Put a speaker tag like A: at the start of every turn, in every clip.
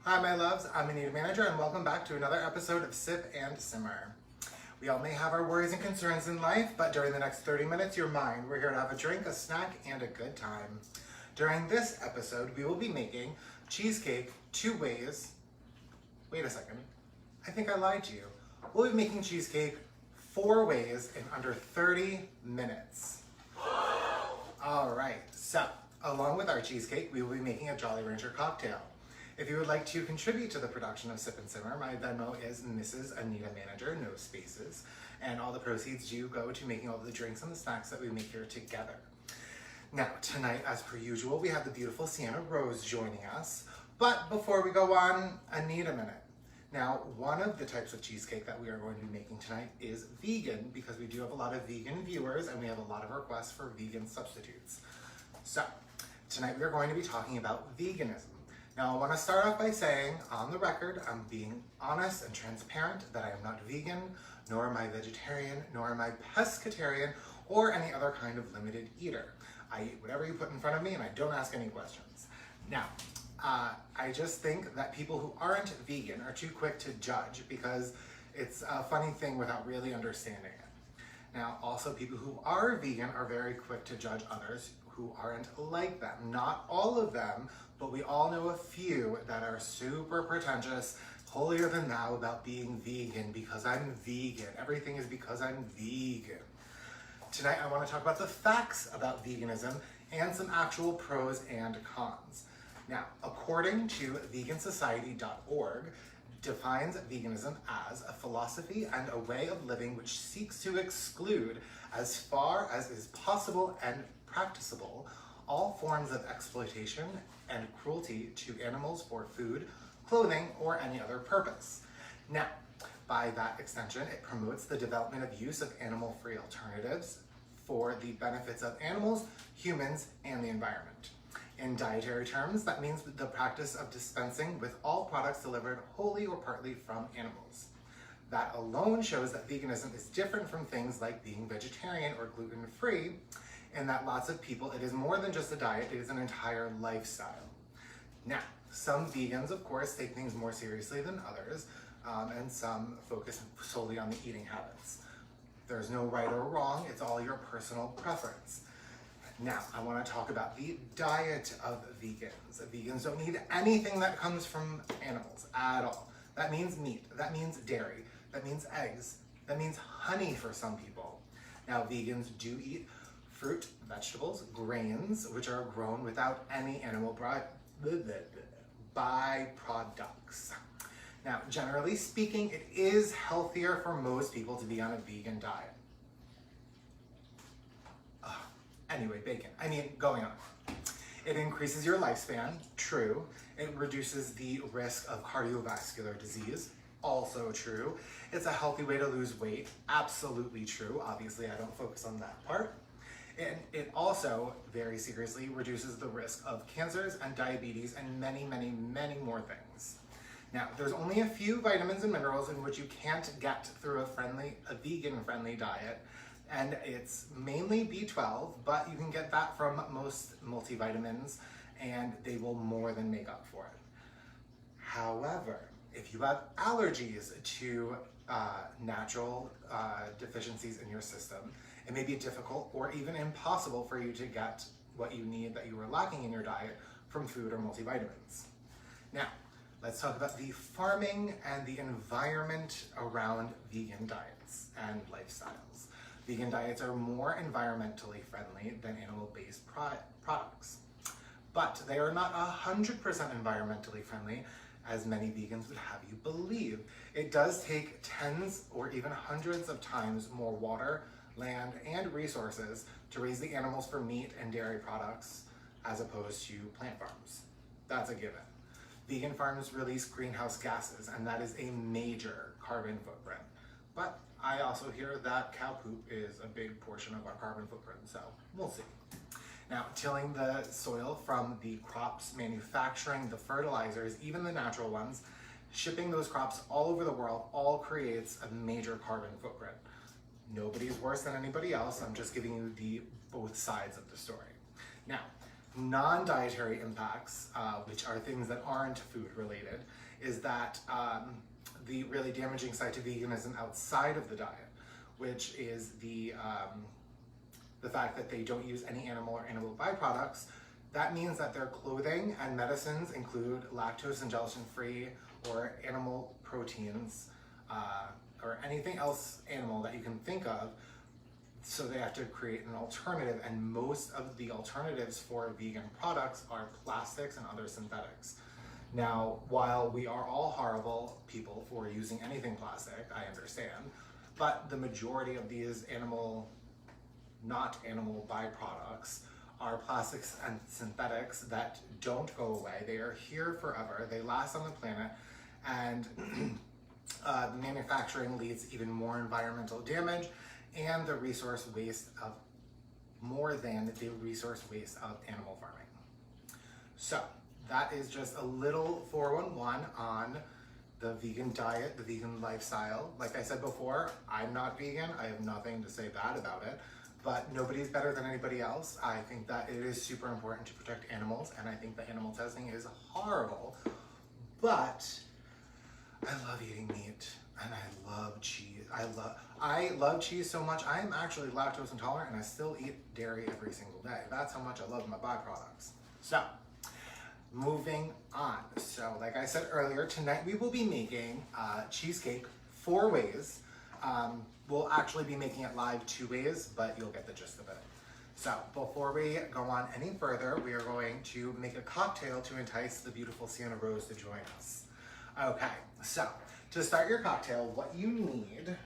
A: Hi my loves, I'm Anita Manager and welcome back to another episode of Sip and Simmer. We all may have our worries and concerns in life, but during the next 30 minutes, you're mine. We're here to have a drink, a snack, and a good time. During this episode, we will be making cheesecake 2 ways. Wait a second, I think I lied to you. We'll be making cheesecake 4 ways in under 30 minutes. All right, so along with our cheesecake, we will be making a Jolly Rancher cocktail. If you would like to contribute to the production of Sip and Simmer, my Venmo is Mrs. Anita Manager, no spaces, and all the proceeds do go to making all the drinks and the snacks that we make here together. Now, tonight, as per usual, we have the beautiful Sienna Rose joining us, but before we go on, I need a minute. Now, one of the types of cheesecake that we are going to be making tonight is vegan, because we do have a lot of vegan viewers and we have a lot of requests for vegan substitutes. So, tonight we are going to be talking about veganism. Now, I want to start off by saying, on the record, I'm being honest and transparent that I am not vegan, nor am I vegetarian, nor am I pescatarian, or any other kind of limited eater. I eat whatever you put in front of me and I don't ask any questions. Now, I just think that people who aren't vegan are too quick to judge because it's a funny thing without really understanding it. Now, also people who are vegan are very quick to judge others who aren't like them. Not all of them, but we all know a few that are super pretentious, holier than thou about being vegan because I'm vegan. Everything is because I'm vegan. Tonight I want to talk about the facts about veganism and some actual pros and cons. Now, according to vegansociety.org, defines veganism as a philosophy and a way of living which seeks to exclude, as far as is possible and practicable, all forms of exploitation and cruelty to animals for food, clothing, or any other purpose. Now, by that extension, it promotes the development of use of animal-free alternatives for the benefits of animals, humans, and the environment. In dietary terms, that means the practice of dispensing with all products delivered wholly or partly from animals. That alone shows that veganism is different from things like being vegetarian or gluten-free, and that lots of people, it is more than just a diet, it is an entire lifestyle. Now, some vegans, of course, take things more seriously than others, and some focus solely on the eating habits. There's no right or wrong, it's all your personal preference. Now, I want to talk about the diet of vegans. Vegans don't need anything that comes from animals at all. That means meat, that means dairy, that means eggs, that means honey for some people. Now, vegans do eat fruit, vegetables, grains, which are grown without any animal byproducts. Now, generally speaking, it is healthier for most people to be on a vegan diet. Anyway, going on. It increases your lifespan, true. It reduces the risk of cardiovascular disease, also true. It's a healthy way to lose weight, absolutely true. Obviously, I don't focus on that part. And it also, very seriously, reduces the risk of cancers and diabetes and many, many, many more things. Now, there's only a few vitamins and minerals in which you can't get through a vegan-friendly diet, and it's mainly B12, but you can get that from most multivitamins, and they will more than make up for it. However, if you have allergies to natural deficiencies in your system, it may be difficult or even impossible for you to get what you need that you were lacking in your diet from food or multivitamins. Now, let's talk about the farming and the environment around vegan diets and lifestyles. Vegan diets are more environmentally friendly than animal-based products, but they are not 100% environmentally friendly, as many vegans would have you believe. It does take tens or even hundreds of times more water, land, and resources to raise the animals for meat and dairy products as opposed to plant farms. That's a given. Vegan farms release greenhouse gases, and that is a major carbon footprint. But I also hear that cow poop is a big portion of our carbon footprint, so we'll see. Now, tilling the soil from the crops, manufacturing the fertilizers, even the natural ones, shipping those crops all over the world, all creates a major carbon footprint. Nobody's worse than anybody else. I'm just giving you both sides of the story. Now, non-dietary impacts, which are things that aren't food related, is that the really damaging side to veganism outside of the diet, which is the fact that they don't use any animal or animal byproducts. That means that their clothing and medicines include lactose and gelatin-free or animal proteins or anything else animal that you can think of. So they have to create an alternative, and most of the alternatives for vegan products are plastics and other synthetics. Now, while we are all horrible people for using anything plastic, I understand, but the majority of these not animal byproducts are plastics and synthetics that don't go away. They are here forever. They last on the planet, and the manufacturing leads even more environmental damage and the resource waste of more than the resource waste of animal farming. So that is just a little 411 on the vegan diet, the vegan lifestyle. Like I said before, I'm not vegan. I have nothing to say bad about it, but nobody's better than anybody else. I think that it is super important to protect animals, and I think that animal testing is horrible, but I love eating meat and I love cheese. I love cheese so much. I am actually lactose intolerant and I still eat dairy every single day. That's how much I love my byproducts. So, moving on. So, like I said earlier, tonight we will be making cheesecake 4 ways. We'll actually be making it live 2 ways, but you'll get the gist of it. So, before we go on any further, we are going to make a cocktail to entice the beautiful Sienna Rose to join us. Okay, so to start your cocktail, what you need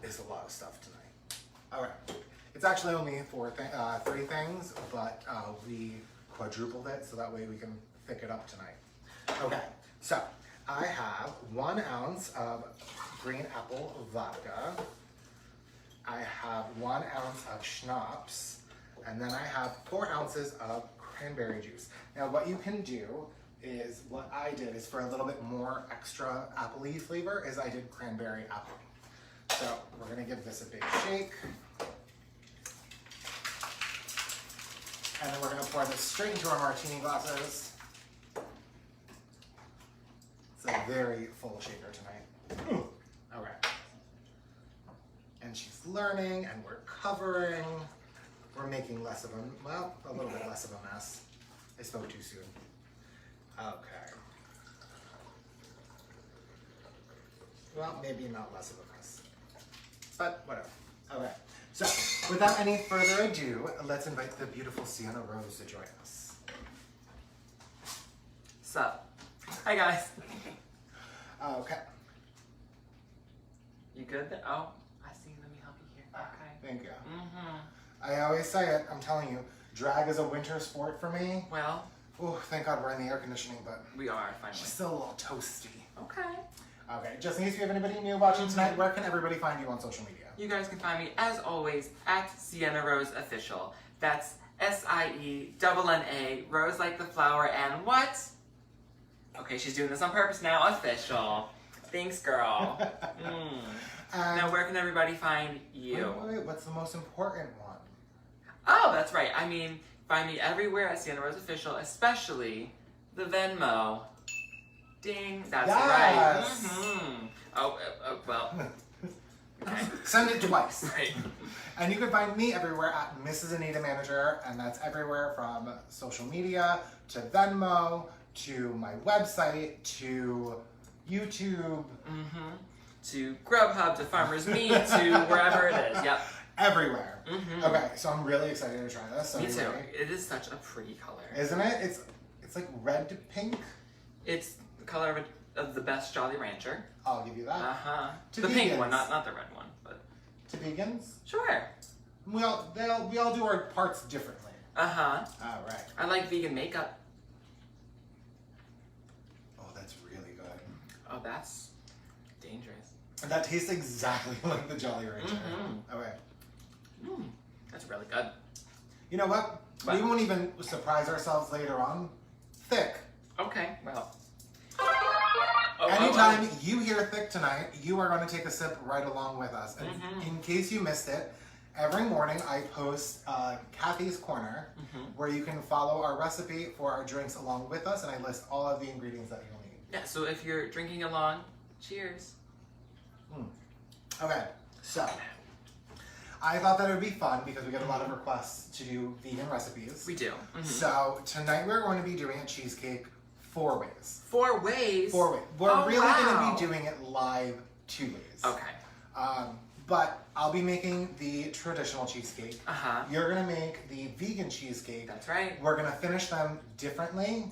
A: is a lot of stuff tonight. All right, it's actually only 3 things, but we quadrupled it so that way we can thick it up tonight. Okay, so I have 1 ounce of green apple vodka. I have 1 ounce of schnapps, and then I have 4 ounces of cranberry juice. Now what you can do is, what I did is for a little bit more extra apple-y flavor, is I did cranberry apple. So we're gonna give this a big shake. And then we're gonna pour this straight into our martini glasses. It's a very full shaker tonight. All right. And she's learning, and we're covering. We're making less of a little bit less of a mess. I spoke too soon. Okay. Well, maybe not less of a mess, but whatever. Okay. So, without any further ado, let's invite the beautiful Sienna Rose to join us.
B: Sup? Hi guys.
A: Okay.
B: You good there? Oh, I see. Let me help you here. Okay.
A: Thank you.
B: Mm-hmm.
A: I always say it, I'm telling you, drag is a winter sport for me.
B: Well.
A: Oh, thank God we're in the air conditioning, but
B: we are, finally.
A: She's still a little toasty.
B: Okay.
A: Okay, just in case you have anybody new watching tonight, where can everybody find you on social media?
B: You guys can find me, as always, at Sienna Rose Official. That's SIENNA, Rose like the flower, and what? Okay, she's doing this on purpose now. Official. Thanks, girl. Now, where can everybody find you?
A: Wait, what's the most important one?
B: Oh, that's right. I mean, find me everywhere at Sienna Rose Official, especially the Venmo. Ding. That's right. Mm-hmm. Oh, well. Okay.
A: Send it twice.
B: Right.
A: And you can find me everywhere at Mrs. Anita Manager, and that's everywhere from social media to Venmo to my website to YouTube.
B: Mm-hmm. To Grubhub, to Farmer's Meat, to wherever it is. Yep.
A: Everywhere.
B: Mm-hmm.
A: Okay, so I'm really excited to try this. So
B: me too. It is such a pretty color.
A: Isn't it? It's like red to pink.
B: It's the color of the best Jolly Rancher.
A: I'll give you that.
B: Uh-huh.
A: To
B: the
A: vegans.
B: pink one, not the red one, but
A: to vegans?
B: Sure.
A: We all do our parts differently.
B: Uh-huh.
A: All right.
B: I like vegan makeup.
A: Oh, that's really good.
B: Oh, that's dangerous.
A: And that tastes exactly like the Jolly Rancher.
B: Mm-hmm.
A: Okay.
B: That's really good.
A: You know what? We won't even surprise ourselves later on. Thick.
B: Okay, well.
A: Anytime you hear thick tonight, you are going to take a sip right along with us. And in case you missed it, Every morning I post Kathy's Corner, where you can follow our recipe for our drinks along with us, and I list all of the ingredients that you'll need.
B: Yeah, so if you're drinking along, cheers.
A: Okay, so I thought that it would be fun because we get a lot of requests to do vegan recipes.
B: We do.
A: So tonight we're going to be doing a cheesecake 4 ways.
B: 4 ways?
A: 4 ways. We're really going to be doing it live 2 ways.
B: Okay.
A: But I'll be making the traditional cheesecake. You're going to make the vegan cheesecake.
B: That's right.
A: We're going to finish them differently.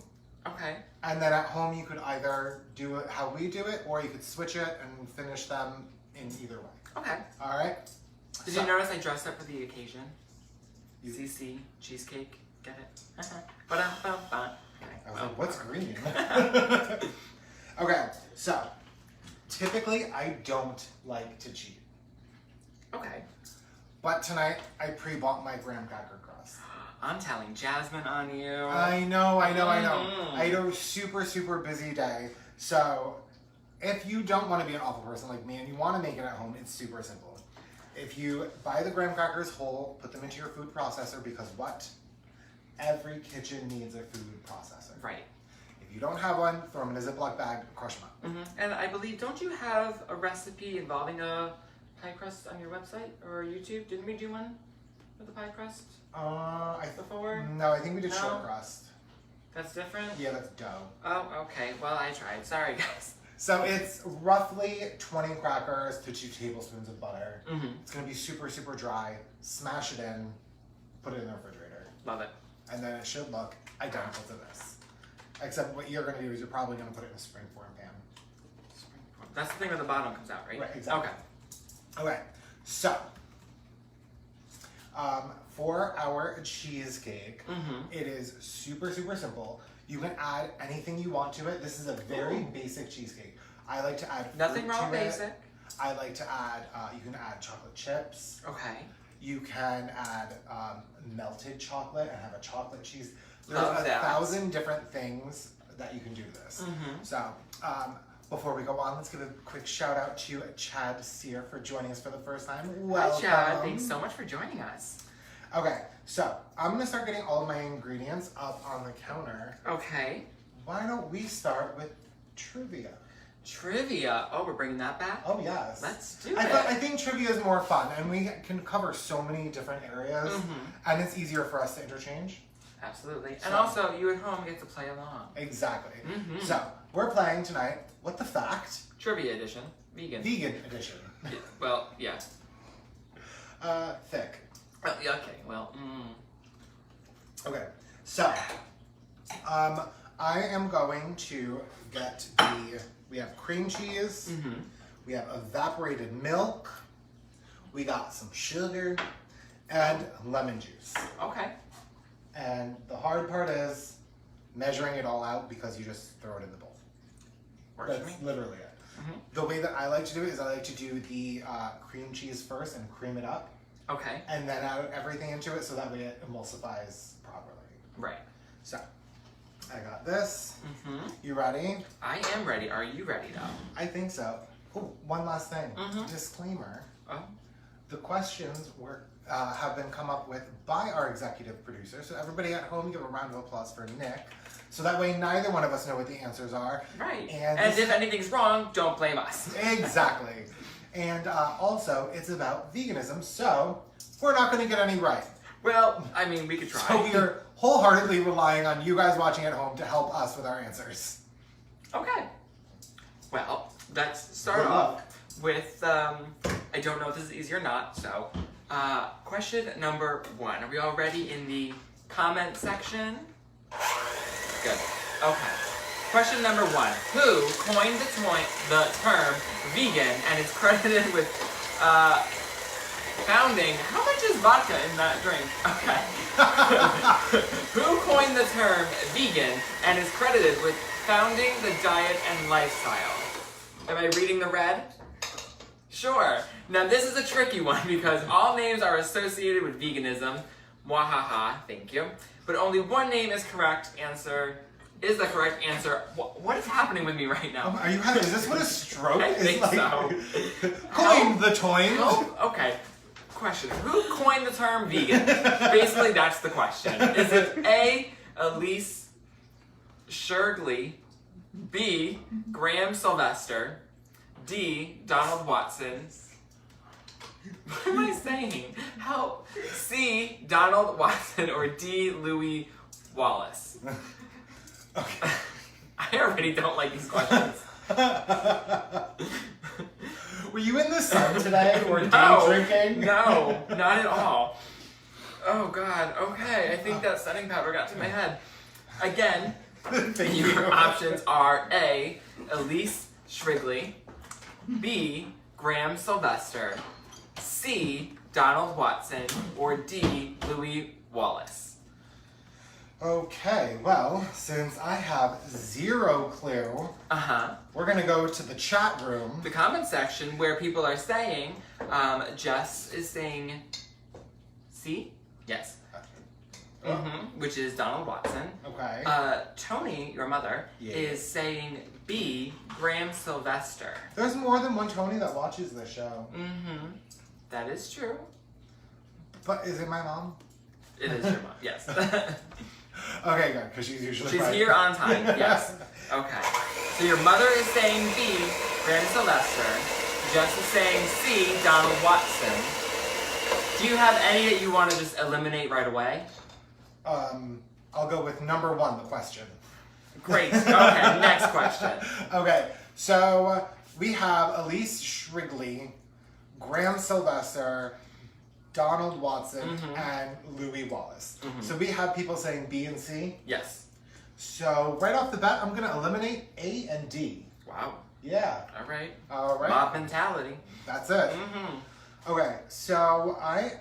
B: Okay.
A: And then at home you could either do it how we do it, or you could switch it and finish them in either way.
B: Okay.
A: All right?
B: Did you notice I dressed up for the occasion? CC, cheesecake, get it? Ba-dum-bum-bum. Okay.
A: I was like, what's green? Okay, so typically I don't like to cheat.
B: Okay.
A: But tonight I pre-bought my graham cracker crust.
B: I'm telling Jasmine on you.
A: I know. I had a super, super busy day. So if you don't want to be an awful person like me and you want to make it at home, it's super simple. If you buy the graham crackers whole, put them into your food processor, because what? Every kitchen needs a food processor.
B: Right.
A: If you don't have one, throw them in a Ziploc bag, crush them up.
B: And I believe, don't you have a recipe involving a pie crust on your website or YouTube? Didn't we do one with a pie crust before?
A: No, I think we did short crust.
B: That's different?
A: Yeah, that's dough.
B: Oh, okay. Well, I tried. Sorry, guys.
A: So it's roughly 20 crackers to 2 tablespoons of butter. It's going to be super, super dry. Smash it in, put it in the refrigerator.
B: Love it.
A: And then it should look identical to this. Except what you're going to do is you're probably going to put it in a springform pan.
B: That's the thing where the bottom comes out, right?
A: Right, exactly.
B: Okay.
A: Okay, so for our cheesecake, it is super, super simple. You can add anything you want to it. This is a very basic cheesecake. I like to add fruit
B: Nothing wrong
A: to
B: basic.
A: it. I like to add, you can add chocolate chips.
B: Okay.
A: You can add melted chocolate and have a chocolate cheese. There's
B: Love that.
A: 1,000 different things that you can do to this. So before we go on, let's give a quick shout out to Chad Sear for joining us for the first time. Welcome.
B: Hi, Chad. Thanks so much for joining us.
A: Okay, so I'm gonna start getting all of my ingredients up on the counter.
B: Okay.
A: Why don't we start with trivia?
B: Trivia. Oh, we're bringing that back?
A: Oh, yes.
B: Let's do it.
A: I think trivia is more fun, and we can cover so many different areas, and it's easier for us to interchange.
B: Absolutely. And also, you at home get to play along.
A: Exactly. So, we're playing tonight, What the Fact?
B: Trivia edition. Vegan.
A: Vegan edition.
B: Yeah, well, yeah.
A: Thick.
B: Oh, yeah, okay, well,
A: Okay, so, I am going to get we have cream cheese, we have evaporated milk, we got some sugar, and lemon juice.
B: Okay.
A: And the hard part is measuring it all out, because you just throw it in the bowl.
B: Works for
A: That's
B: me.
A: literally it. The way that I like to do it is I like to do the cream cheese first and cream it up.
B: Okay.
A: And then add everything into it so that way it emulsifies properly.
B: Right.
A: So, I got this. You ready?
B: I am ready. Are you ready, though?
A: I think so. Oh, one last thing. Disclaimer.
B: Oh.
A: The questions have been come up with by our executive producer. So everybody at home, give a round of applause for Nick. So that way neither one of us know what the answers are.
B: Right.
A: And
B: if anything's wrong, don't blame us.
A: Exactly. And also, it's about veganism, so we're not going to get any right.
B: Well, I mean, we could try.
A: So we are wholeheartedly relying on you guys watching at home to help us with our answers.
B: Okay. Well, let's start off with, I don't know if this is easy or not, so, question number 1. Are we all ready in the comment section? Good. Okay. Question number 1. Who coined the term vegan and is credited with founding... How much is vodka in that drink? Okay. Who coined the term vegan and is credited with founding the diet and lifestyle? Am I reading the red? Sure. Now this is a tricky one because all names are associated with veganism. Mwahaha, thank you. But only one name is correct. Answer is the correct answer. What is happening with me right now?
A: Are you is this what a stroke
B: I
A: is
B: think
A: like?
B: so.
A: Coin the toin.
B: Okay. question. Who coined the term vegan? Basically, that's the question. Is it A, Elise Shirley, B, Graham Sylvester, D, Donald Watson? What am I saying? Help. C, Donald Watson, or D, Louis Wallace?
A: Okay.
B: I already don't like these questions.
A: Were you in the sun today or day drinking?
B: No, not at all. Oh God. Okay, I think that setting powder got to my head. Again, your options are A, Elise Shrigley, B, Graham Sylvester, C, Donald Watson, or D, Louis Wallace.
A: Okay, well, since I have zero clue, we're gonna go to the chat room.
B: The comment section where people are saying, Jess is saying C? Yes. Which is Donald Watson.
A: Okay.
B: Tony, your mother, is saying B, Graham Sylvester.
A: There's more than one Tony that watches this show.
B: That is true.
A: But is it my mom?
B: It is your mom, yes.
A: Okay, good, because she's usually right.
B: She's here on time, yes. Okay. So your mother is saying B, Graham Sylvester. Jess is saying C, Donald Watson. Do you have any that you want to just eliminate right away?
A: I'll go with number one, the question.
B: Great. Okay, next question.
A: Okay, so we have Elise Shrigley, Graham Sylvester, Donald Watson, and Louis Wallace. So we have people saying B and C.
B: Yes.
A: So right off the bat, I'm gonna eliminate A and D.
B: Wow.
A: Yeah.
B: All right.
A: All right.
B: Mob mentality.
A: That's it. Okay, so I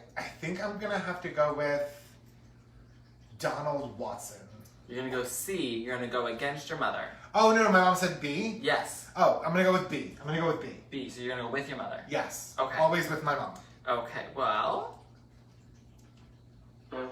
A: think I'm gonna have to go with Donald Watson.
B: You're gonna go C. You're gonna go against your mother.
A: Oh no, my mom said B.
B: Yes.
A: Oh, I'm gonna go with B.
B: B. So you're gonna go with your mother.
A: Yes.
B: Okay.
A: Always with my mom.
B: Okay. Well, I'm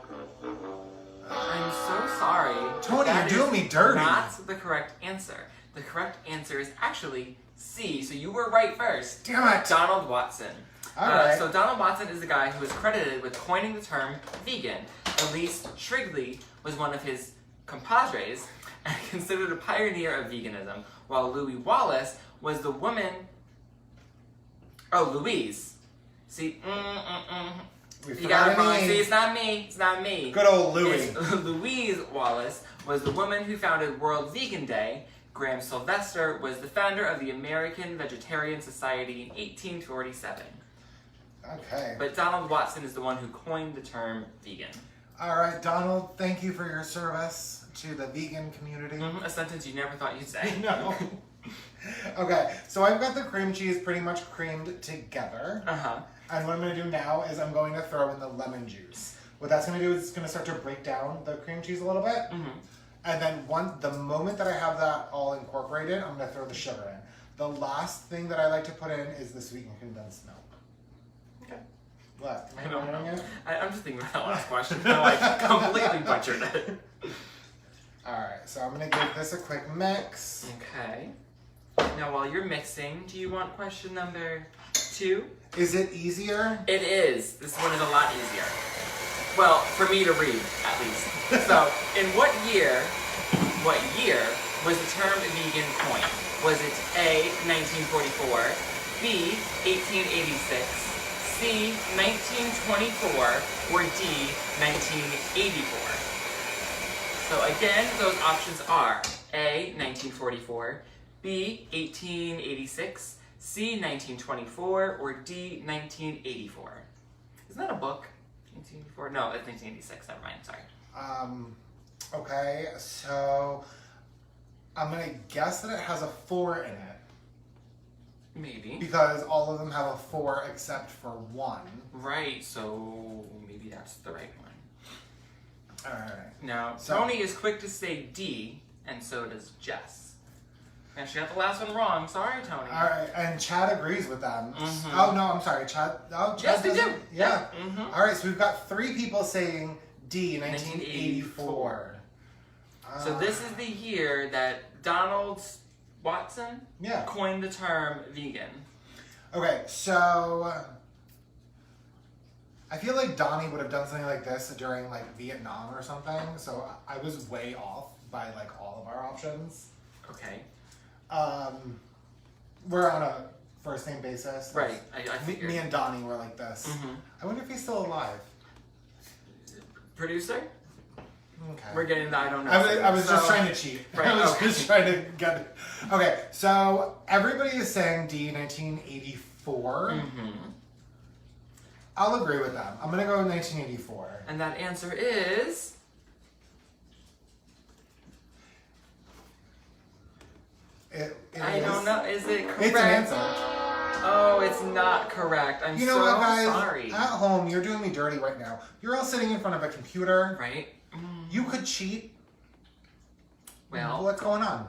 B: so sorry.
A: Tony,
B: That
A: you're doing me dirty.
B: Not the correct answer. The correct answer is actually C. So you were right first.
A: Damn it.
B: Donald Watson.
A: All right.
B: So Donald Watson is the guy who is credited with coining the term vegan. Elise Shrigley was one of his compadres and considered a pioneer of veganism, while Louis Wallace was the woman. Oh, Louise. See, you got it wrong. See, it's not me. It's not me.
A: Good old Louis.
B: Louise Wallace was the woman who founded World Vegan Day. Graham Sylvester was the founder of the American Vegetarian Society in 1847.
A: Okay.
B: But Donald Watson is the one who coined the term vegan.
A: All right, Donald, thank you for your service to the vegan community.
B: A sentence you never thought you'd say.
A: No. Okay, so I've got the cream cheese pretty much creamed together. And what I'm going to do now is I'm going to throw in the lemon juice. What that's going to do is it's going to start to break down the cream cheese a little bit. And then the moment that I have that all incorporated, I'm going to throw the sugar in. The last thing that I like to put in is the sweetened condensed milk.
B: Okay.
A: What?
B: I don't know. I'm just thinking about that last question. I completely butchered it.
A: Alright, so I'm going to give this a quick mix.
B: Okay. Now, while you're mixing, do you want question number 2?
A: Is it easier?
B: It is. This one is a lot easier. Well, for me to read, at least. So, in what year was the term vegan coined? Was it A, 1944, B, 1886, C, 1924, or D, 1984? So again, those options are A, 1944, B, 1886, C, 1924, or D, 1984. Isn't that a book? 1984? No, it's 1986. Never mind. Sorry.
A: Okay, so I'm gonna guess that it has a 4 in it.
B: Maybe.
A: Because all of them have a 4 except for 1.
B: Right, so maybe that's the right one.
A: Alright.
B: Now, Tony is quick to say D, and so does Jess. And she got the last one wrong. Sorry, Tony.
A: Alright, and Chad agrees with them. Oh, no, I'm sorry. Chad. Oh, Chad
B: Yes, they do.
A: Yeah. Alright, so we've got 3 people saying D, 1984.
B: So this is the year that Donald Watson coined the term vegan.
A: Okay, so I feel like Donnie would have done something like this during like Vietnam or something. So I was way off by like all of our options.
B: Okay.
A: We're on a first name basis.
B: Right. I figured.
A: Me and Donnie were like this.
B: Mm-hmm.
A: I wonder if he's still alive.
B: Producer?
A: Okay.
B: We're getting the I don't know.
A: I was just trying to cheat.
B: Right,
A: I was
B: okay.
A: just trying to get it. Okay, so everybody is saying D 1984.
B: Mm-hmm.
A: I'll agree with them. I'm gonna go with 1984.
B: And that answer is... I don't know. Is it correct?
A: It's an answer.
B: Oh, it's not correct. I'm
A: You know
B: so
A: what, guys?
B: sorry.
A: At home, you're doing me dirty right now. You're all sitting in front of a computer.
B: Right?
A: You could cheat.
B: Well,
A: What's going on?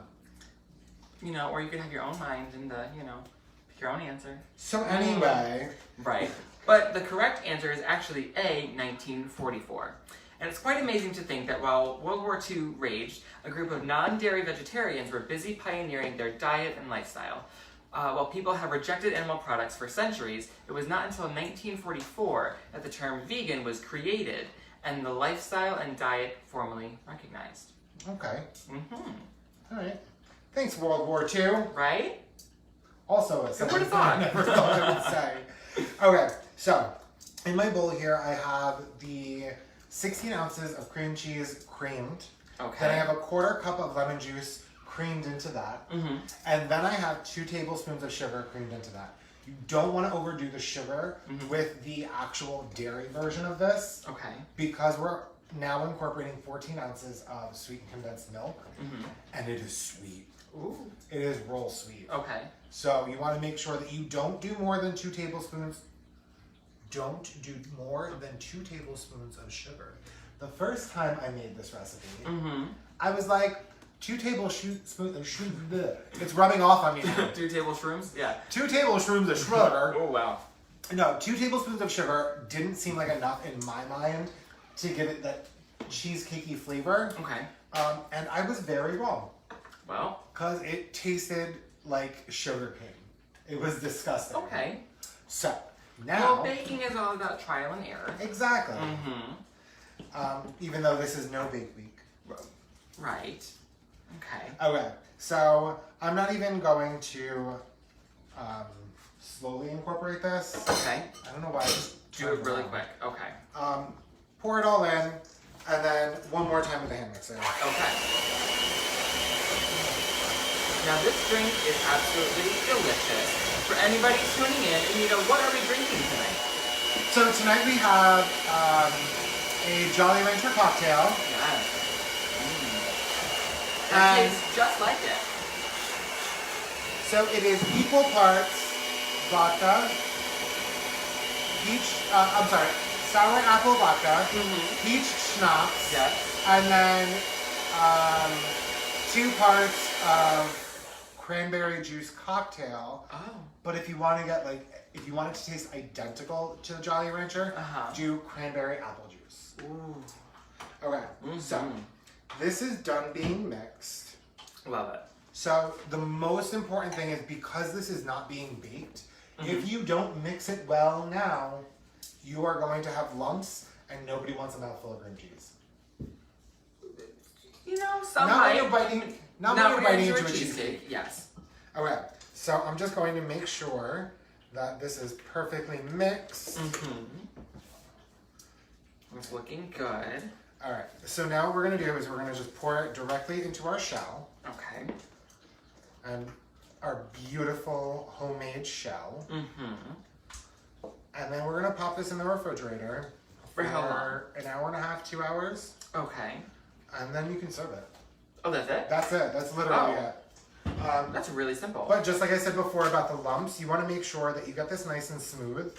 B: you know, or you could have your own mind and pick your own answer.
A: So anyway,
B: Right. But the correct answer is actually A, 1944. And it's quite amazing to think that while World War II raged, a group of non-dairy vegetarians were busy pioneering their diet and lifestyle. While people have rejected animal products for centuries, it was not until 1944 that the term vegan was created and the lifestyle and diet formally recognized.
A: okay.
B: Mm-hmm.
A: All right. Thanks, World War II.
B: Right?
A: Also a
B: Who
A: sentence
B: would've
A: that I
B: thought?
A: never thought I would say. Okay, so in my bowl here I have the 16 ounces of cream cheese creamed.
B: Okay.
A: Then I have a quarter cup of lemon juice creamed into that.
B: Mm-hmm.
A: And then I have 2 tablespoons of sugar creamed into that. You don't want to overdo the sugar with the actual dairy version of this
B: Okay.
A: because we're now incorporating 14 ounces of sweetened condensed milk, and it is sweet.
B: Ooh.
A: It is roll sweet.
B: Okay.
A: So you want to make sure that you don't do more than 2 tablespoons. Don't do more than 2 tablespoons of sugar. The first time I made this recipe, I was like, 2 tablespoons of sugar. It's rubbing off on me now.
B: 2 tablespoons? Yeah.
A: 2 tablespoons of sugar.
B: Oh, wow.
A: No, 2 tablespoons of sugar didn't seem like enough in my mind to give it that cheesecakey flavor.
B: Okay.
A: And I was very wrong.
B: Well.
A: Because it tasted like sugar cane. It was disgusting.
B: Okay.
A: So, now...
B: Well, baking is all about trial and error.
A: Exactly.
B: Mm-hmm.
A: Even though this is no bake week.
B: Right. Okay.
A: Okay, so I'm not even going to slowly incorporate this.
B: Okay.
A: I don't know why I just
B: Do it really quick. Okay.
A: Pour it all in, and then one more time with the hand mixer.
B: Okay. Now this drink is absolutely delicious. For anybody tuning in, Anita, what are we drinking tonight?
A: So tonight we have a Jolly Rancher cocktail.
B: Yes. That
A: And-
B: tastes just like it.
A: So it is equal parts vodka, sour apple vodka, peach schnapps,
B: Yes.
A: and then 2 parts of cranberry juice cocktail.
B: Oh.
A: But if you want to get if you want it to taste identical to the Jolly Rancher, do cranberry apple juice.
B: Ooh.
A: Okay, so this is done being mixed.
B: Love it.
A: So the most important thing is because this is not being baked, if you don't mix it well now, you are going to have lumps and nobody wants a mouthful of cream cheese.
B: You know, some
A: Not when
B: might.
A: you're biting, not when you're biting into a cheesecake.
B: Yes.
A: Okay, so I'm just going to make sure that this is perfectly mixed.
B: It's looking good.
A: All right, so now what we're gonna do is we're gonna just pour it directly into our shell.
B: Okay.
A: And our beautiful homemade shell. And then we're gonna pop this in the refrigerator
B: For how long?
A: an hour and a half, 2 hours,
B: Okay.
A: and then you can serve it.
B: Oh, that's it?
A: That's it. That's literally it.
B: That's really simple.
A: But just like I said before about the lumps, you want to make sure that you get this nice and smooth,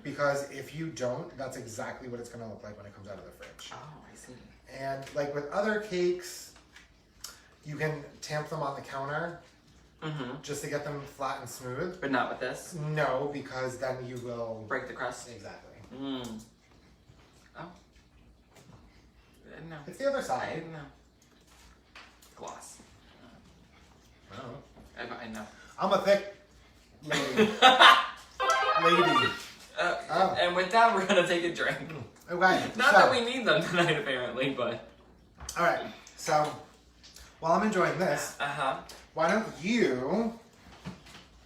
A: because if you don't, that's exactly what it's going to look like when it comes out of the fridge.
B: Oh, I see.
A: And like with other cakes, you can tamp them on the counter just to get them flat and smooth.
B: But not with this?
A: No, because then you will...
B: Break the crust?
A: Exactly.
B: Oh. No.
A: It's the other
B: I
A: side.
B: didn't know. Gloss.
A: Oh.
B: I know.
A: I'm a thick lady. Lady.
B: And with that, we're gonna take a drink.
A: Okay.
B: Not that we need them tonight, apparently, but.
A: All right. So while I'm enjoying this, why don't you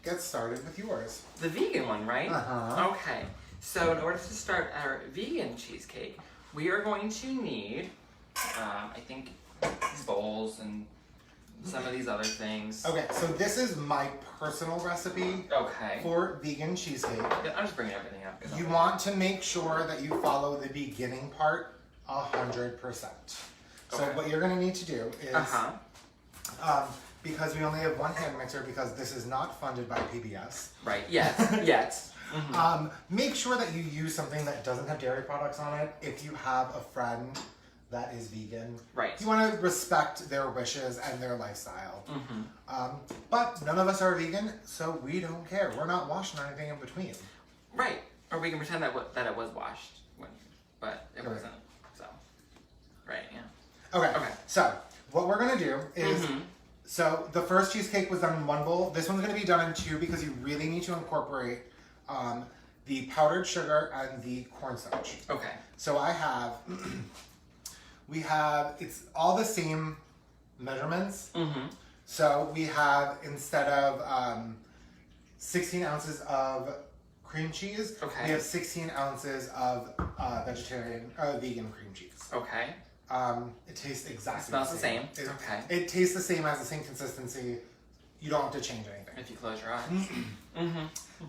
A: get started with yours?
B: The vegan one, right? Okay. So in order to start our vegan cheesecake, we are going to need, I think, these bowls and some of these other things.
A: Okay, so this is my personal recipe for vegan cheesecake.
B: Yeah, I'm just bringing everything up.
A: You want to make sure that you follow the beginning part 100%. So what you're going to need to do is, because we only have one hand mixer, because this is not funded by PBS.
B: Right, yes.
A: Make sure that you use something that doesn't have dairy products on it. If you have a friend that is vegan, you want to respect their wishes and their lifestyle. But none of us are vegan, so we don't care. We're not washing anything in between.
B: Right, or we can pretend that it was washed, but it wasn't. So, right, yeah.
A: Okay. So what we're gonna do is, so the first cheesecake was done in one bowl. This one's gonna be done in two because you really need to incorporate the powdered sugar and the cornstarch.
B: Okay.
A: So I have, it's all the same measurements. So we have, instead of 16 ounces of cream cheese, we have 16 ounces of vegan cream cheese.
B: Okay.
A: It tastes exactly
B: smells the same.
A: It tastes the same, has the same consistency. You don't have to change anything.
B: If you close your eyes.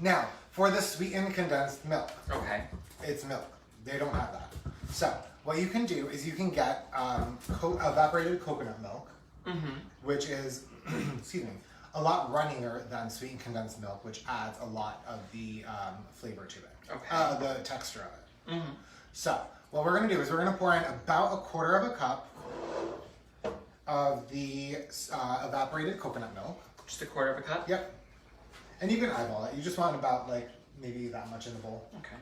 A: Now, for the sweetened condensed milk.
B: It's
A: milk. They don't have that. So, what you can do is you can get evaporated coconut milk, which is, excuse me, a lot runnier than sweetened condensed milk, which adds a lot of the flavor to it. The texture of it. So, what we're going to do is we're going to pour in about 1/4 of a cup of the evaporated coconut milk.
B: Just 1/4 of a cup?
A: Yep. And you can eyeball it. You just want about maybe that much in the bowl.
B: Okay.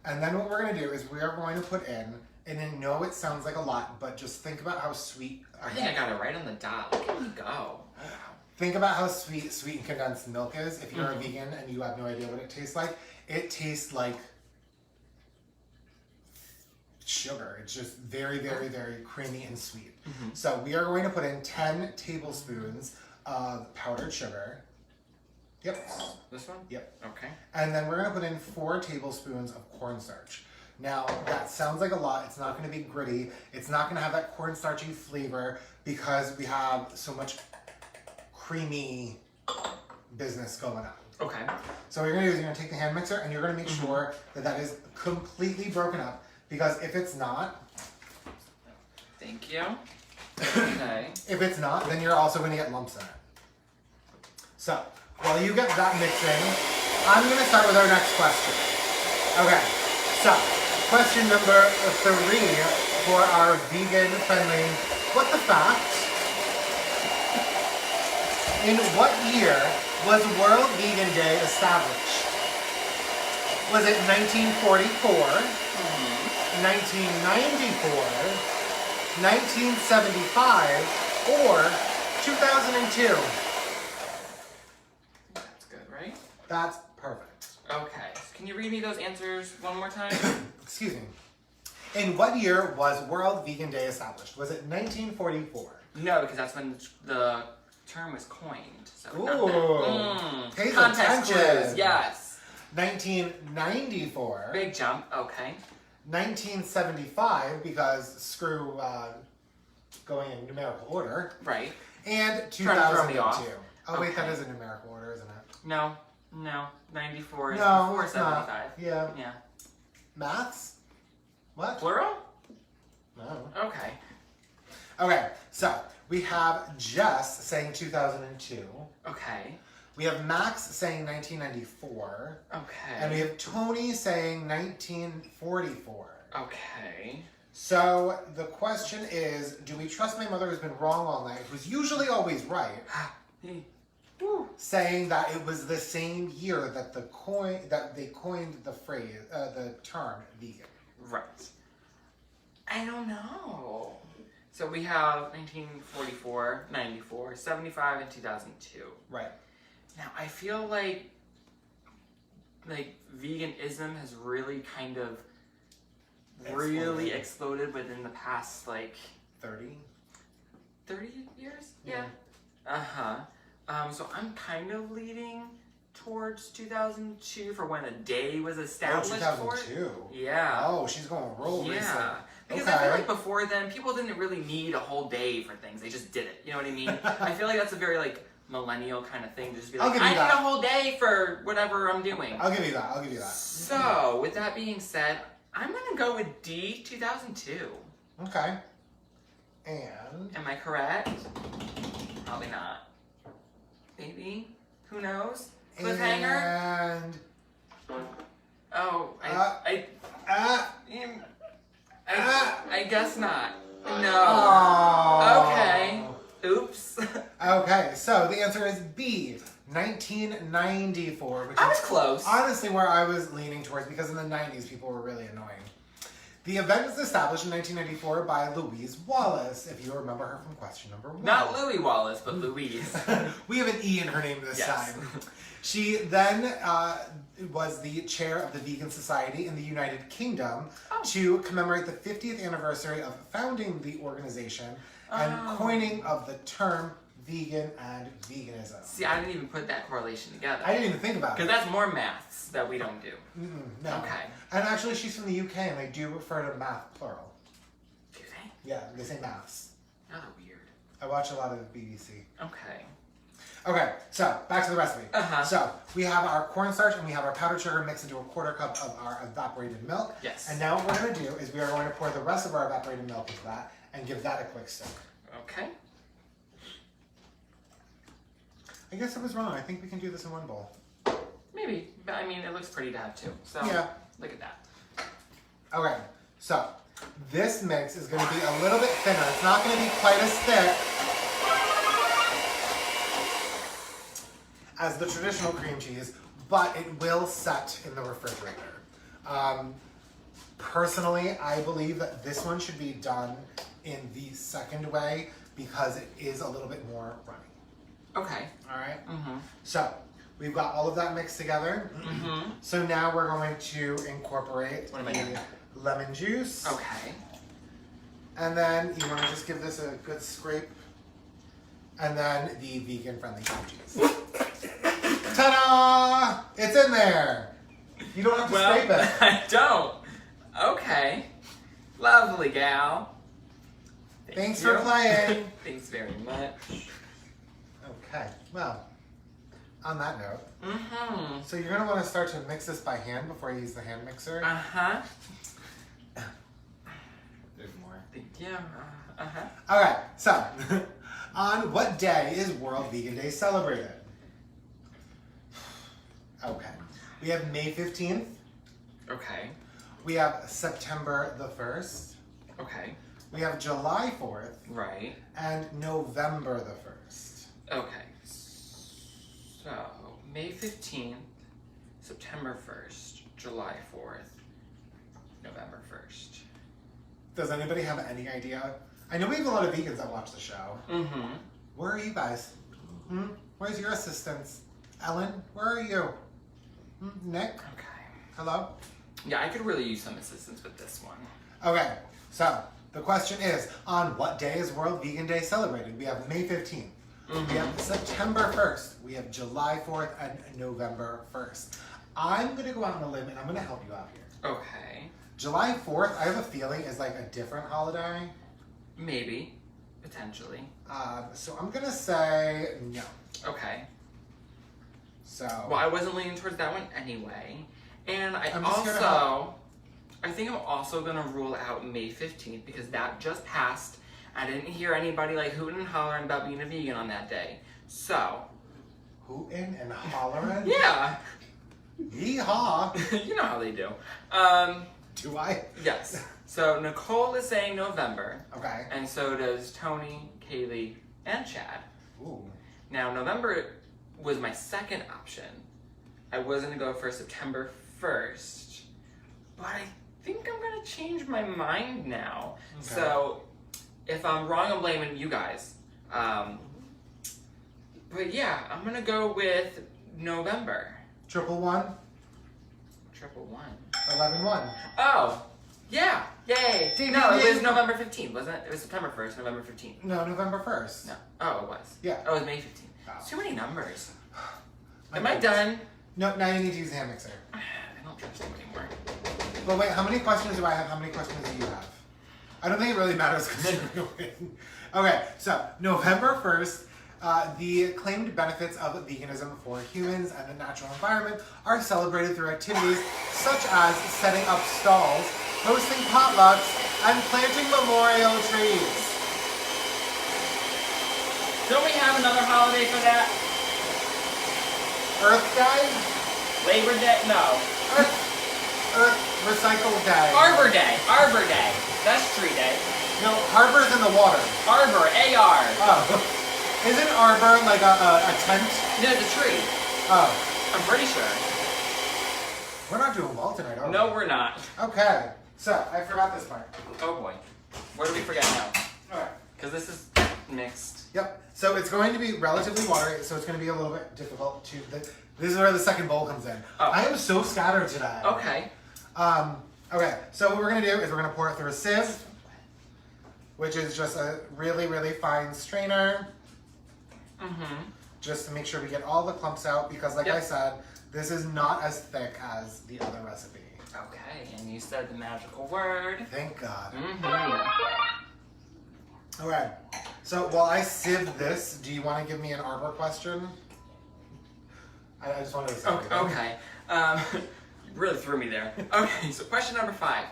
A: And then what we're going to do is we are going to put in, and I know it sounds like a lot, but just think about how sweet.
B: I think I got it right on the dot. Look at me go. Oh, wow.
A: Think about how sweet and condensed milk is. If you're a vegan and you have no idea what it tastes like, it tastes like sugar. It's just very, very, very creamy and sweet. So we are going to put in 10 tablespoons of powdered sugar. Yep.
B: This one?
A: Yep.
B: Okay.
A: And then we're going to put in 4 tablespoons of cornstarch. Now, that sounds like a lot. It's not going to be gritty. It's not going to have that cornstarchy flavor because we have so much creamy business going on.
B: Okay.
A: So what you're going to do is you're going to take the hand mixer and you're going to make sure that that is completely broken up, because if it's not...
B: Thank you. Okay.
A: If it's not, then you're also going to get lumps in it. So, while you get that mixing, I'm going to start with our next question. Okay, so question number 3 for our vegan-friendly What the Fact. In what year was World Vegan Day established? Was it 1944, 1994, 1975, or 2002?
B: That's good, right?
A: That's perfect.
B: Okay. Can you read me those answers one more time?
A: Excuse me. In what year was World Vegan Day established? Was it 1944?
B: No, because that's when the term was coined. So
A: Ooh.
B: Contest quiz, yes.
A: 1994.
B: Big jump, okay.
A: 1975, because screw going in numerical order.
B: Right.
A: And
B: Trying to throw me
A: 2002.
B: off.
A: Oh wait, that is a numerical order, isn't it?
B: No, 94 is
A: No,
B: before
A: it's
B: 75.
A: not. Yeah.
B: Yeah.
A: Maths? What?
B: Plural?
A: No.
B: Okay.
A: Okay, so we have Jess saying 2002.
B: Okay.
A: We have Max saying 1994.
B: Okay.
A: And we have Tony saying 1944.
B: Okay.
A: So the question is, do we trust my mother who's been wrong all night, who's usually always right, saying that it was the same year that they coined the phrase, the term vegan?
B: Right. I don't know. So we have 1944, 94, 75, and 2002.
A: Right.
B: Now, I feel like like veganism has really kind of really exploded within the past like
A: 30
B: years.
A: Yeah.
B: So I'm kind of leaning towards 2002 for when a day was established for it.
A: 2002.
B: Yeah.
A: Oh, she's going roll recent.
B: Yeah. Because I feel like before then, people didn't really need a whole day for things. They just did it. You know what I mean? I feel like that's a very like millennial kind of thing to just be like, I need a whole day for whatever I'm doing.
A: I'll give you that.
B: So, with that being said, I'm going to go with D, 2002.
A: Okay. And?
B: Am I correct? Probably not. Maybe? Who knows? Cliffhanger?
A: And?
B: Oh, I guess not. No.
A: Oh.
B: Okay. Oops.
A: Okay, so the answer is B, 1994. Which
B: I was
A: is
B: close.
A: Honestly, where I was leaning towards, because in the 90s people were really annoying. The event was established in 1994 by Louise Wallace, if you remember her from question number 1.
B: Not Louis Wallace, but Louise.
A: We have an E in her name this time. She then was the chair of the Vegan Society in the United Kingdom to commemorate the 50th anniversary of founding the organization and coining of the term vegan and veganism.
B: See, I didn't even put that correlation together.
A: I didn't even think about it.
B: Because that's more maths that we don't do.
A: No.
B: Okay.
A: And actually, she's from the UK, and they do refer to math plural.
B: Do they?
A: Yeah, they say maths.
B: Y'all are weird.
A: I watch a lot of the BBC.
B: Okay.
A: Okay, so back to the recipe.
B: Uh-huh.
A: So we have our cornstarch and we have our powdered sugar mixed into a 1/4 cup of our evaporated milk.
B: Yes.
A: And now what we're going to do is we are going to pour the rest of our evaporated milk into that and give that a quick stir.
B: Okay.
A: I guess I was wrong. I think we can do this in one bowl.
B: Maybe. But I mean, it looks pretty to have two. So
A: Yeah.
B: Look at that.
A: Okay, so this mix is going to be a little bit thinner. It's not going to be quite as thick as the traditional cream cheese, but it will set in the refrigerator. Personally, I believe that this one should be done in the second way because it is a little bit more runny.
B: Okay.
A: All right?
B: Mm-hmm.
A: So, we've got all of that mixed together.
B: Mm-hmm.
A: So now we're going to incorporate
B: What am I doing?
A: the lemon juice.
B: Okay.
A: And then you want to just give this a good scrape. And then the vegan-friendly cream cheese. Ta-da! It's in there! You don't have to scrape it.
B: I don't. Okay. Lovely gal.
A: Thanks for playing.
B: Thanks very much.
A: Okay, well, on that note,
B: Mm-hmm.
A: so you're going to want to start to mix this by hand before you use the hand mixer.
B: Uh-huh.
A: There's more.
B: Thank you. Uh-huh.
A: Alright, so, on what day is World Vegan Day celebrated? Okay, we have May 15th.
B: Okay.
A: We have September the 1st.
B: Okay.
A: We have July 4th.
B: Right.
A: And November the 1st.
B: Okay. So, May 15th, September 1st, July 4th, November 1st.
A: Does anybody have any idea? I know we have a lot of vegans that watch the show.
B: Mm-hmm.
A: Where are you guys? Where's your assistants? Ellen, where are you? Nick?
B: Okay.
A: Hello?
B: Yeah, I could really use some assistance with this one.
A: Okay, so the question is, on what day is World Vegan Day celebrated? We have May 15th.
B: Mm-hmm.
A: We have September 1st. We have July 4th and November 1st. I'm going to go out on a limb and I'm going to help you out here.
B: Okay.
A: July 4th, I have a feeling, is like a different holiday.
B: Maybe. Potentially.
A: So I'm going to say no.
B: Okay.
A: So.
B: Well, I wasn't leaning towards that one anyway. And I think I'm also going to rule out May 15th because that just passed. I didn't hear anybody like hooting and hollering about being a vegan on that day. So.
A: Hooting and hollering?
B: Yeah.
A: Yeehaw.
B: You know how they do.
A: Do I?
B: Yes. So Nicole is saying November.
A: Okay.
B: And so does Tony, Kaylee, and Chad.
A: Ooh.
B: Now, November was my second option. I was going to go for September 1st. But I think I'm going to change my mind now.
A: Okay.
B: So, if I'm wrong, I'm blaming you guys. But yeah, I'm going to go with November.
A: Triple one?
B: triple one?
A: 11-1.
B: Oh, yeah, yay.
A: Ding,
B: No,
A: ding,
B: it was
A: ding.
B: November 15th, wasn't it? It was September 1st, November 15th.
A: No, November 1st.
B: No. Oh, it was.
A: Yeah.
B: Oh, it was May 15th.
A: Oh.
B: Too many numbers.
A: My
B: Am I
A: goodness.
B: done?
A: No, now you need to use the hand mixer.
B: I don't trust you anymore.
A: But wait, how many questions do I have? How many questions do you have? I don't think it really matters because you're going to win. Okay, so November 1st, the claimed benefits of veganism for humans and the natural environment are celebrated through activities such as setting up stalls, hosting potlucks, and planting memorial trees.
B: Don't we have another holiday for that?
A: Earth Day?
B: Labor Day? No.
A: Earth Recycle Day.
B: Arbor Day. Arbor Day. That's Tree Day.
A: No, harbor's in the water.
B: Arbor. A-R.
A: Oh. Isn't arbor like a tent?
B: No, it's a tree.
A: Oh.
B: I'm pretty sure.
A: We're not doing well tonight, are we?
B: No, we're not.
A: Okay, so I forgot this part.
B: Oh boy. What do we forget now?
A: Alright.
B: Because this is mixed.
A: Yep. So it's going to be relatively watery, so it's going to be a little bit difficult to. This is where the second bowl comes in.
B: Oh.
A: I am so scattered today.
B: Okay.
A: Okay. So what we're going to do is we're going to pour it through a sieve, which is just a really, really fine strainer.
B: Mm-hmm.
A: Just to make sure we get all the clumps out, because like I said, this is not as thick as the other recipe.
B: Okay, and you said the magical word.
A: Thank God.
B: Mm-hmm.
A: Okay. So while I sieve this, do you want to give me an arbor question? I just wanted to say.
B: Okay. You really threw me there. Okay, so question number 5.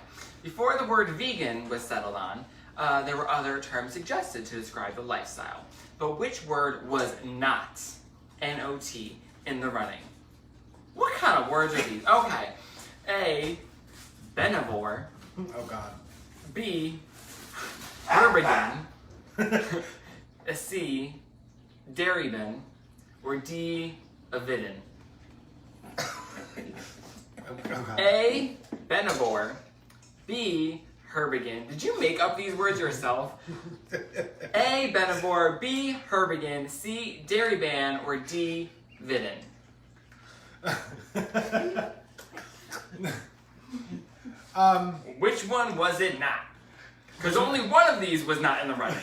B: Before the word vegan was settled on, there were other terms suggested to describe the lifestyle. But which word was not, N-O-T, in the running? What kind of words are these? Okay. A, benivore.
A: Oh God.
B: B, herbivore. A C, dairyman. Or D, avidin.
A: Oh God.
B: A, benivore. B, herbivore. Did you make up these words yourself? A, benivore. B, herbivore. C, dairyman. Or D, vidin. Which one was it not? Because only one of these was not in the running.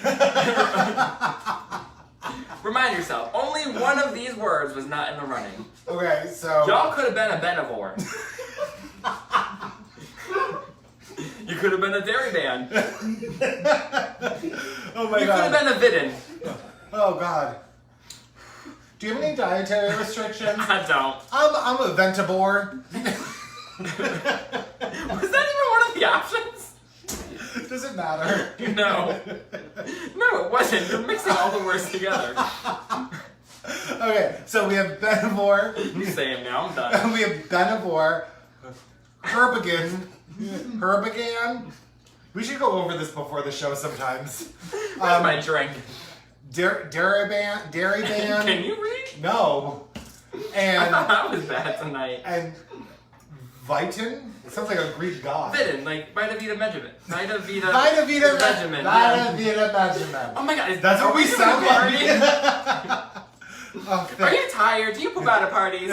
B: Remind yourself, only one of these words was not in the running.
A: Okay, so
B: Y'all could have been a benivore. You could have been a dairyman.
A: Oh my
B: You
A: God.
B: could have been a vidin.
A: Oh God. Do you have any dietary restrictions?
B: I don't.
A: I'm a ventivore.
B: Was that even one of the options?
A: Does it matter?
B: No. No, it wasn't. You're mixing all the words together.
A: Okay, so we have benivore.
B: You say it now, I'm done.
A: We have benivore, herbigan. We should go over this before the show sometimes.
B: Where's my drink?
A: Dairyban.
B: Can you read?
A: No.
B: I
A: And
B: thought that was bad tonight.
A: and Vitin. It sounds like a Greek god.
B: Vidin, like Vita Vita Regiment. Vita Vita
A: Vita Vita
B: Regiment.
A: Vita Vita Regiment.
B: Oh my God,
A: That's what we
B: doing
A: sound
B: a party?
A: like. Oh,
B: Are you tired? Do you poop out at parties?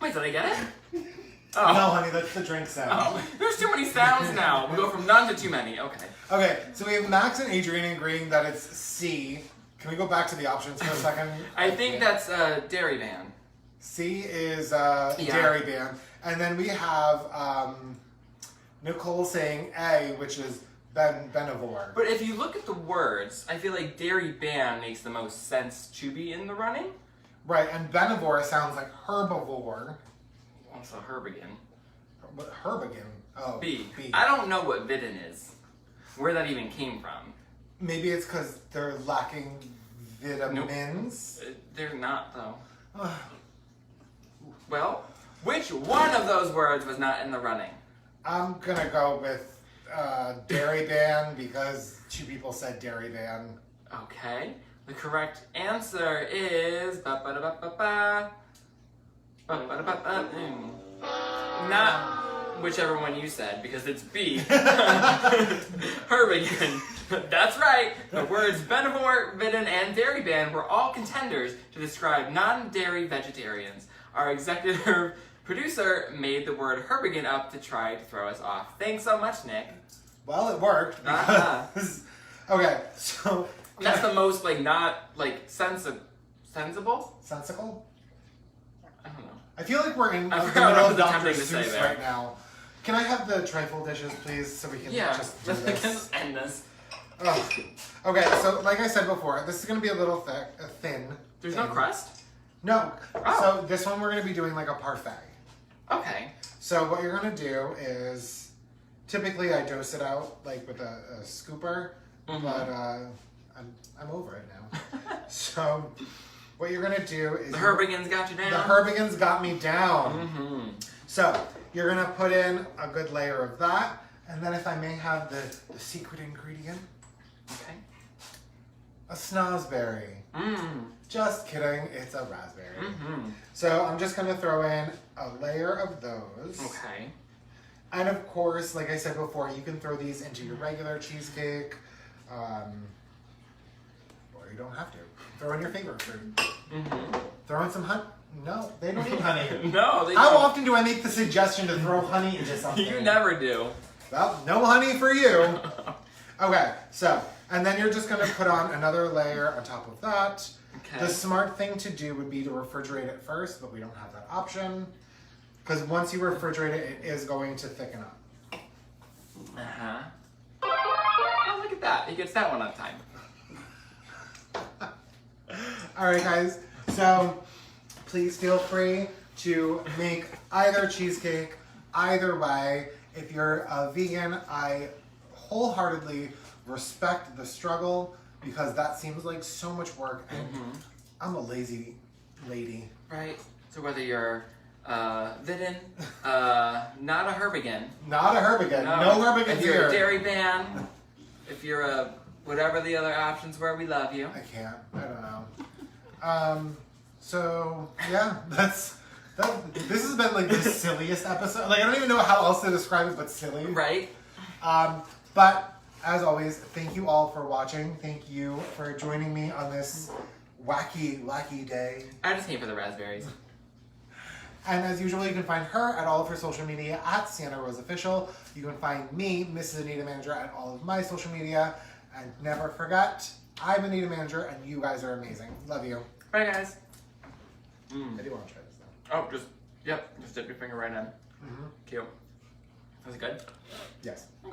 B: Wait, did I get it? Oh.
A: No, honey, that's the drink sound.
B: Oh, there's too many sounds now. We go from none to too many. Okay.
A: Okay, so we have Max and Adrian agreeing that it's C. Can we go back to the options for a second?
B: I think that's dairy van.
A: C is dairy ban. And then we have Nicole saying A, which is benivore.
B: But if you look at the words, I feel like dairy ban makes the most sense to be in the running.
A: Right, and benivore sounds like herbivore.
B: Also herbigan.
A: But herbigan. Oh,
B: B.
A: B.
B: I don't know what vidin is. Where that even came from.
A: Maybe it's because they're lacking vitamins.
B: They're not, though. Well, which one of those words was not in the running?
A: I'm gonna go with dairy ban because 2 people said dairy ban.
B: Okay. The correct answer is not whichever one you said, because it's B. Herbigan. That's right. The words Benevore, Vidden, and Dairy Ban were all contenders to describe non-dairy vegetarians. Our executive producer made the word Herbigan up to try to throw us off. Thanks so much, Nick.
A: Well, it worked. Because... Okay, so...
B: That's the most, like, not, like, sensible?
A: Sensical?
B: I don't know.
A: I feel like we're in the middle of Dr. Seuss right now. Can I have the trifle dishes, please, so we can just do this?
B: Let's end this.
A: Oh. Okay, so like I said before, this is going to be a little thin.
B: There's no crust?
A: No.
B: Oh.
A: So this one we're going to be doing like a parfait.
B: Okay.
A: So what you're going to do is, typically I dose it out like with a scooper, but I'm over it now. So what you're going to do is...
B: The Herbigans got you down?
A: The Herbigans got me down. So you're going to put in a good layer of that, and then if I may have the secret ingredient.
B: Okay.
A: A snozberry. Just kidding, it's a raspberry. So I'm just gonna throw in a layer of those.
B: Okay.
A: And of course, like I said before, you can throw these into your regular cheesecake, or you don't have to. Throw in your favorite food. Throw in some honey. No, they don't need honey.
B: No, they don't.
A: How often do I make the suggestion to throw honey into something?
B: You never do.
A: Well, no honey for you. Okay, so, and then you're just gonna put on another layer on top of that.
B: Okay.
A: The smart thing to do would be to refrigerate it first, but we don't have that option. Because once you refrigerate it, it is going to thicken up.
B: Oh, look at that. He gets that one on time.
A: Alright guys, so please feel free to make either cheesecake, either way. If you're a vegan, I wholeheartedly respect the struggle because that seems like so much work and I'm a lazy lady.
B: Right. So whether you're Vidden, not a Herbigan.
A: Not a Herbigan. No Herbigans
B: here. If you're
A: here.
B: a Dairy Ban, if you're a whatever the other options were, we love you.
A: I can't. I don't know. So yeah, this has been like the silliest episode. Like I don't even know how else to describe it but silly.
B: Right.
A: But as always, thank you all for watching. Thank you for joining me on this wacky day.
B: I just came for the raspberries.
A: And as usual, you can find her at all of her social media at Sienna Rose Official. You can find me, Mrs. Anita Manager, at all of my social media. And never forget, I'm Anita Manager, and you guys are amazing. Love you.
B: Bye, guys.
A: I do want to try this though.
B: Oh, just dip your finger right in. Cute. Was it good?
A: Yes.
B: Okay.